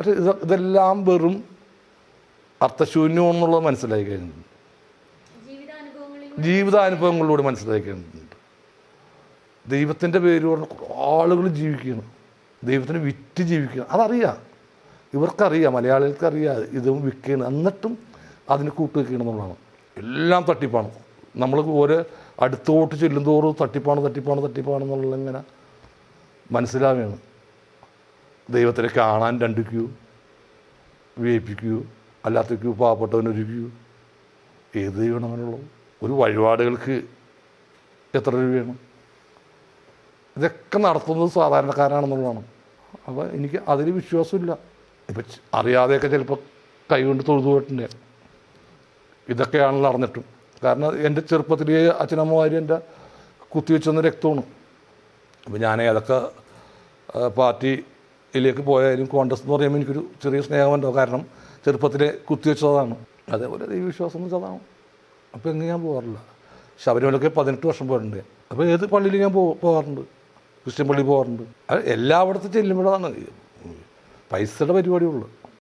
പക്ഷേ ഇതെല്ലാം വെറും അർത്ഥശൂന്യം എന്നുള്ളത് മനസ്സിലായി കഴിഞ്ഞിട്ടുണ്ട്. ജീവിതാനുഭവങ്ങളിലൂടെ മനസ്സിലാക്കി കഴിഞ്ഞിട്ടുണ്ട്. ദൈവത്തിൻ്റെ പേര് പറഞ്ഞ ആളുകൾ ജീവിക്കണം, ദൈവത്തിന് വിറ്റ് ജീവിക്കണം. അതറിയാം, ഇവർക്കറിയാം, മലയാളികൾക്കറിയാം ഇതും വിൽക്കണം. എന്നിട്ടും അതിന് കൂട്ടുവെക്കണം എന്നുള്ളതാണ്. എല്ലാം തട്ടിപ്പാണ്. നമ്മൾ ഓരോ അടുത്തോട്ട് ചെല്ലുന്തോറും തട്ടിപ്പാണെന്നുള്ള ഇങ്ങനെ മനസ്സിലാവുകയാണ്. ദൈവത്തിനെ കാണാൻ 2 ക്യൂ, VIP ക്യൂ, അല്ലാത്ത ക്യൂ, പാവപ്പെട്ടവനൊരു ക്യൂ. ഏത് ദൈവമാണ് അങ്ങനെയുള്ളത്? ഒരു വഴിപാടുകൾക്ക് എത്ര രൂപയാണ്? ഇതൊക്കെ നടത്തുന്നത് സാധാരണക്കാരാണെന്നുള്ളതാണ്. അപ്പോൾ എനിക്ക് അതിൽ വിശ്വാസമില്ല. ഇപ്പം അറിയാതെയൊക്കെ ചിലപ്പോൾ കൈകൊണ്ട് തൊഴുതു പോയിട്ടുണ്ട്. ഇതൊക്കെയാണല്ലോ അറിഞ്ഞിട്ടും. കാരണം എൻ്റെ ചെറുപ്പത്തിൽ അച്ഛനമ്മമാർ എൻ്റെ കുത്തിവെച്ചെന്ന രക്തമാണ്. അപ്പോൾ ഞാൻ ഏതൊക്കെ പാർട്ടിയിലേക്ക് പോയാലും കോൺഗ്രസ് എന്ന് പറയുമ്പോൾ എനിക്കൊരു ചെറിയ സ്നേഹമുണ്ടോ, കാരണം ചെറുപ്പത്തിലെ കുത്തിവെച്ചതാണ്. അതേപോലെ ദൈവവിശ്വാസം എന്ന് വെച്ചതാണ്. അപ്പോൾ എങ്ങനെ ഞാൻ പോകാറില്ല. ശബരിമലയ്ക്ക് 18 വർഷം പോയിട്ടുണ്ട്. അപ്പോൾ ഏത് പള്ളിയിൽ ഞാൻ പോകാറുണ്ട്, ക്രിസ്ത്യൻ പള്ളിയിൽ പോകാറുണ്ട്. എല്ലായിടത്തും ചെല്ലുമ്പോഴാണ് പൈസയുടെ പരിപാടിയുള്ളൂ.